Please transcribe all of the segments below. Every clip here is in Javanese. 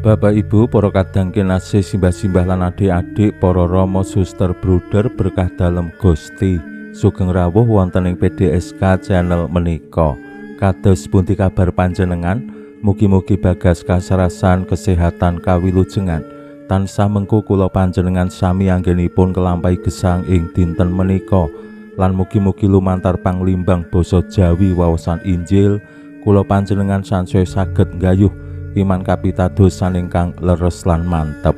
Bapak Ibu, para kadang kinasih simbah-simbah lan adik-adik, para rama suster bruder berkah dalem Gusti, sugeng rawuh wonten ing PDSK channel menika. Kados pundi kabar panjenengan? Mugi-mugi bagas kasarasan kesehatan kawilujengan tansah mengku kula panjenengan sami anggenipun kelampahi gesang ing dinten menika, lan mugi-mugi lumantar panglimbang basa Jawi waosan Injil kula panjenengan sansaya saged nggayuh iman kapitadosan ingkang leres lan mantep.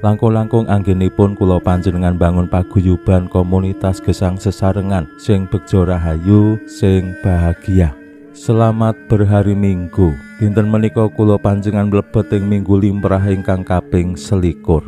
Langkung-langkung anggenipun kula panjenengan bangun paguyuban komunitas gesang sesarengan sing begja rahayu, sing bahagia. Selamat berhari Minggu. Dinten menika kula panjenengan mlebet ing minggu limrah ingkang kaping 21.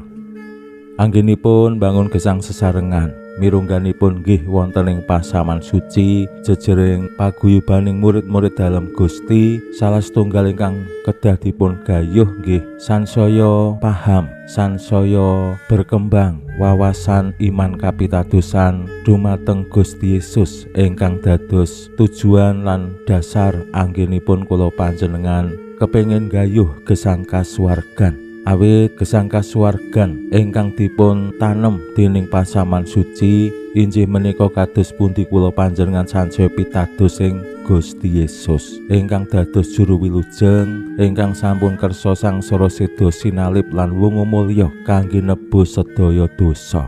Anggenipun bangun gesang sesarengan mirungganipun nggih wonten ing pasaman suci jejering paguyubaning murid-murid dalem Gusti, salah setunggal ingkang kedah dipun gayuh nggih sansaya paham, sansaya berkembang wawasan iman kapitadosan dumateng Gusti Yesus ingkang dados tujuan lan dasar anggenipun kula panjenengan kepengin gayuh gesang kasuwargan. Awit gesang kasuwargan ingkang dipun tanem dening pasaman suci inggih menika kados pundi kula panjenengan sansaya pitados ing Gusti Yesus ingkang dados juru wilujeng ingkang sampun kersa sangsara seda sinalip lan wungu mulya kangge nebus sedaya dosa.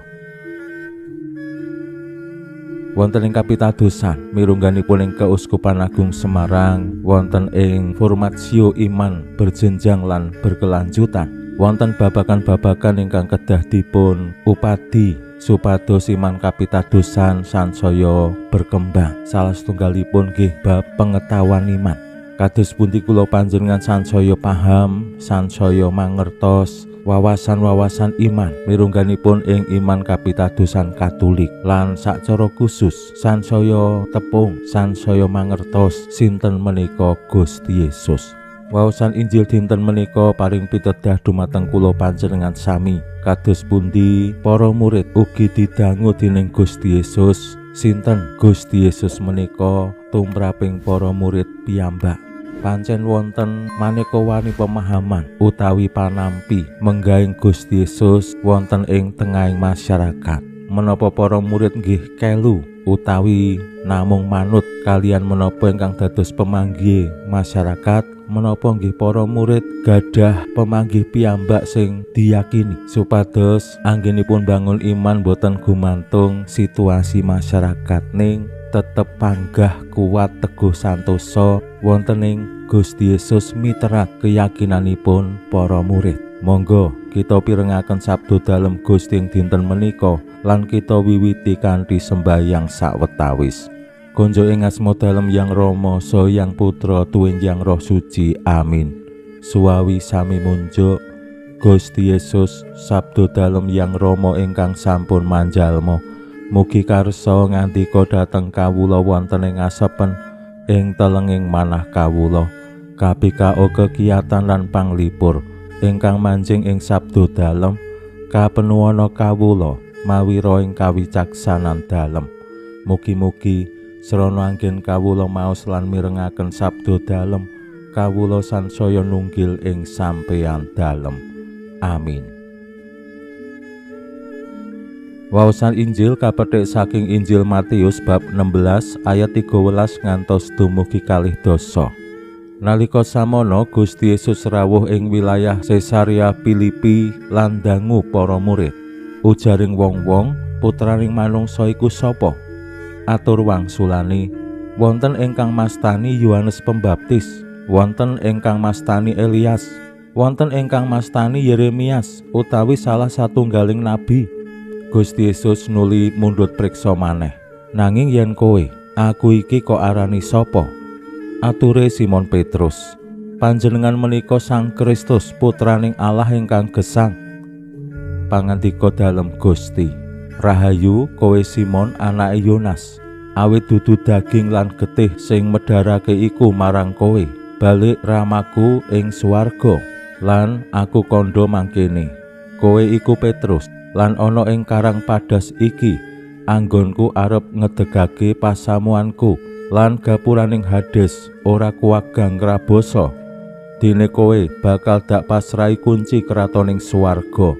Wonten ing kapitadosan mirungganipun ing Keuskupan Agung Semarang wonten ing formatio iman berjenjang lan berkelanjutan. Wonten babakan-babakan ingkang kedah dipun upadi supados iman kapitadosan sansaya berkembang. Salah setunggalipun nggih bab pengetahuan iman. Kados pundi kula panjenengan sansaya paham, sansaya mangertos wawasan-wawasan iman mirungganipun ing iman kapitadosan Katolik lan sacara khusus sansaya tepung, sansaya mangertos sinten menika Gusti Yesus. Waosan Injil dinten menika paring pitedah dumateng kula panjenengan sami. Kados pundi para murid ugi didangu dening Gusti Yesus, sinten Gusti Yesus menika tumraping para murid piyambak. Pancen wonten maneka wani pemahaman utawi panampi menggaing Gusti Yesus wonten ing tengahing masyarakat. Menapa para murid nggih kelu utawi namung manut kalian menapa ingkang dados pemanggih masyarakat, menapa nggih para murid gadah pemanggih piyambak sing diyakini supados anggenipun bangun iman boten gumantung situasi masyarakat ning tetep panggah kuat teguh santosa wonten ing Gusti Yesus miterat keyakinanipun para murid. Monggo kita pirengaken sabda dalem Gusti ing dinten menika lan kita wiwiti kanthi sembahyang sawetawis. Konjo ing asma dalem Yang Rama saha Yang Putra tuwin Yang Roh Suci. Amin. Suwawi sami munjuk Gusti Yesus sabda dalem Yang Rama ingkang sampun manjalma. Mugi karsa ngandika dhateng kawula wonten ing asepen ing telenging manah kawula. Kabika kekiyatan lan panglipur ingkang manjing ing sabda dalem kapenuwana kawula mawi roh ing kawicaksanan dalem. Mugi-mugi srana anggen kawula maos lan mirengaken sabda dalem kawula sansaya nunggil ing sampeyan dalem. Amin. Waosan Injil kapetik saking Injil Matius bab 16 ayat 13 ngantos dumugi 20. Nalika samono Gusti Yesus rawuh ing wilayah Sesarea Filipi lan dangu para murid. Ujaring wong-wong, putraning manungsa iku sapa? Atur wangsulane, wonten ingkang mastani Yohanes Pembaptis, wonten ingkang mastani Elias, wonten ingkang mastani Yeremias utawi salah satunggaling nabi. Gusti Yesus nuli mundhut priksa maneh. Nanging yen kowe, aku iki kok arani sapa? Ature Simon Petrus, panjenengan menika Sang Kristus putraning Allah ingkang gesang. Pangandika dalem Gusti, Rahayu kowe Simon anake Yonas, awit dudu daging lan getih sing medharake iku marang kowe, balik ramaku ing swarga. Lan aku kandha mangkene, kowe iku Petrus, lan ana ing karang padas iki anggonku arep ngedegake pasamuanku, lan gapuraning Hades ora kuwagang ngrabosa. Dene kowe bakal dak pasrai kunci kratoning swarga.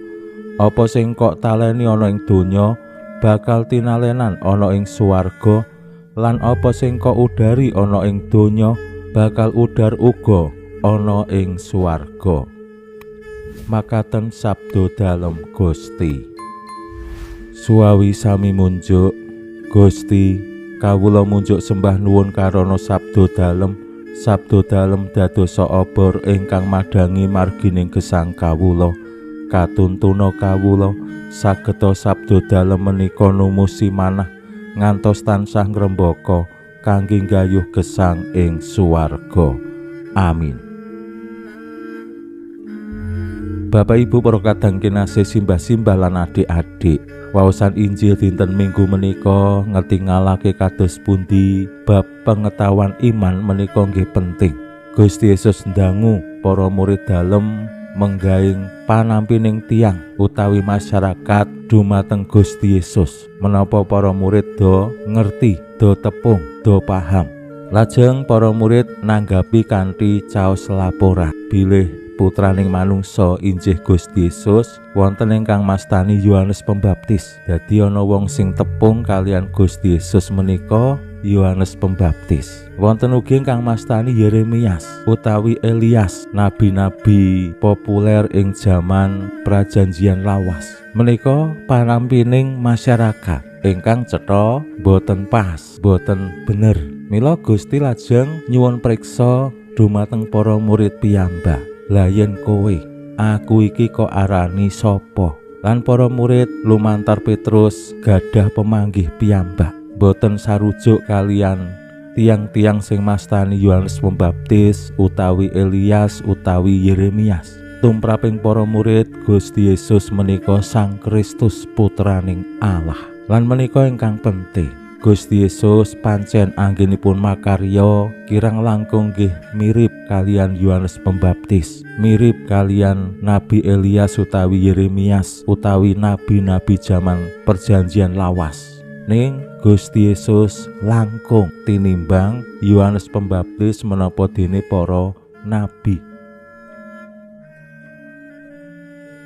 Apa sing kok taleni ana ing donya bakal tinalenan ana ing swarga, lan apa sing kok udari ana ing donya bakal udar uga ana ing swarga. Makaten sabda dalem Gusti. Suawi sami munjuk, Gusti kawula munjuk sembah nuwun karana sabda dalem dadosa obor ingkang madangi margining gesang kawula. Katuntuna kawula sageta sabda dalem menika numusi manah ngantos tansah ngrembaka kangge nggayuh gesang ing suwarga. Amin. Bapak Ibu para kadang kinasih simbah-simbah lan adik-adik, waosan Injil dinten Minggu menika ngetingalake kados pundi bab pengetahuan iman menika nggih penting. Gusti Yesus ndangu para murid dalem menggaing panampining tiang utawi masyarakat dumateng Gusti Yesus. Menapa para murid do ngerti, do tepung, do paham. Lajeng para murid nanggapi kanthi caos lapora, bilih putraning manungsa injih Gusti Yesus wonten ingkang mastani Yohanes Pembaptis. Dadi ana wong sing tepung kalian Gusti Yesus menika Yohanes Pembaptis. Wonten ugi ingkang mastani Yeremias utawi Elias, nabi-nabi populer ing jaman prajanjian lawas. Menika panampining masyarakat ingkang cetha boten pas, boten bener. Mila Gusti lajeng nyuwun priksa dumateng para murid piyambak. Lah yen kowe, aku iki kok arani sapa? Lan para murid lumantar Petrus gadah pemanggih piyambak, boten sarujuk kalian tiang-tiang sing mastani Yohanes Pembaptis utawi Elias utawi Yeremias. Tumraping para murid Gusti Yesus menika Sang Kristus putraning Allah. Lan menika ingkang penting, Gusti Yesus pancen anggenipun makarya kirang langkung nggih mirip kalian Yohanes Pembaptis, mirip kalian Nabi Elias utawi Yeremias utawi nabi-nabi jaman perjanjian lawas. Ning Gusti Yesus langkung tinimbang Yohanes Pembaptis menapa dene para nabi.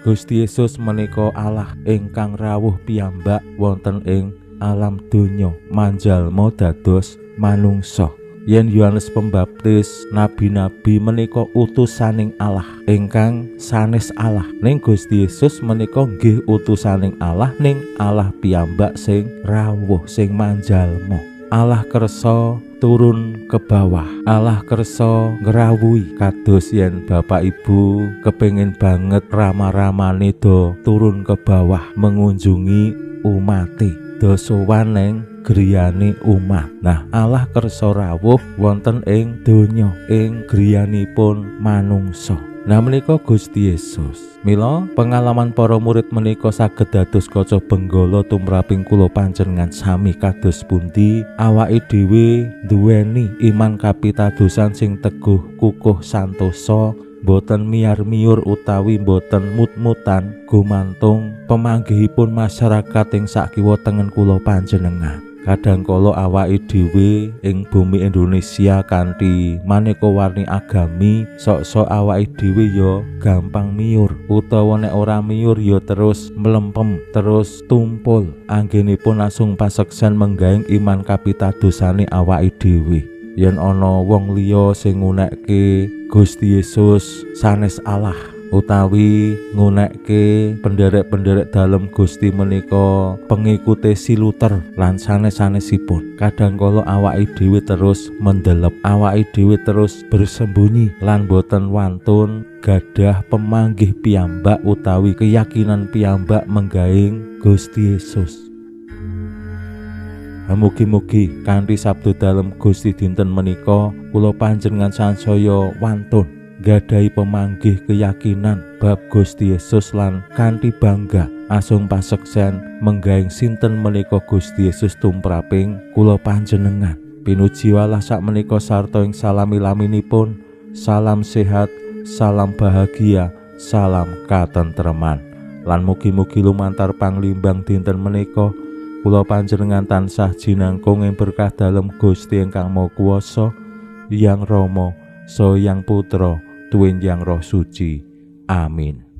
Gusti Yesus menika Allah ingkang rawuh piyambak wonten ing alam donya manjalma dados manungsa. Yen Yohanes Pembaptis nabi-nabi menika utusaning Allah ingkang sanes Allah, ning Gusti Yesus menika nggih utusaning Allah ning Allah piyambak sing rawuh sing manjalma. Allah kersa turun ke bawah, Allah kersa ngrawuhi kados yen Bapak Ibu kepengin banget rama-ramane do turun ke bawah mengunjungi umate, do sowan ning griyane umat. Nah, Allah kersa rawuh wonten ing donya ing griyanipun manungsa. Nah menika Gusti Yesus. Mila pengalaman para murid menika saged dados kaca benggala tumraping kula panjenengan sami kados pundi awake dhewe duweni iman kapitadosan sing teguh kukuh santosa, boten miar-miur utawi boten mut-mutan gumantung pemanggihipun masyarakat ing sakiwa tengen kula panjenengan. Kadangkala awake dhewe ing bumi Indonesia kanthi maneka warni agami, sok-sok awake dhewe ya gampang miur, utawa nek ora miur ya terus mlempem, terus tumpul. Anggenipun langsung paseksan menggaing iman kapitadosane awake dhewe. Yen ana wong liya sing ngunekke Gusti Yesus sanes Allah utawi ngunekke penderek-penderek dalem Gusti menika pengikute si Luther lan sanes-sanesipun, kadangkala awake dhewe terus mendelep, awake dhewe terus bersembunyi lan boten wantun gadah pemanggih piyambak utawi keyakinan piyambak menggaing Gusti Yesus. Mugi-mugi kanthi sabda dalem Gusti dinten menika kula panjenengan sansaya wantun gadahi pemanggih keyakinan bab Gusti Yesus lan kanthi bangga asung paseksen menggaing sinten menika Gusti Yesus tumraping kula panjenengan. Pinuji walah sakmenika sarta ing salami-laminipun. Salam sehat, salam bahagia, salam katentreman. Lan mugi-mugi lumantar panglimbang dinten menika kula panjenengan tansah jinangkung ing berkah dalem Gusti ingkang Maha Kuwasa, Hyang Rama saha Hyang Putra tuwin Hyang Roh Suci. Amin.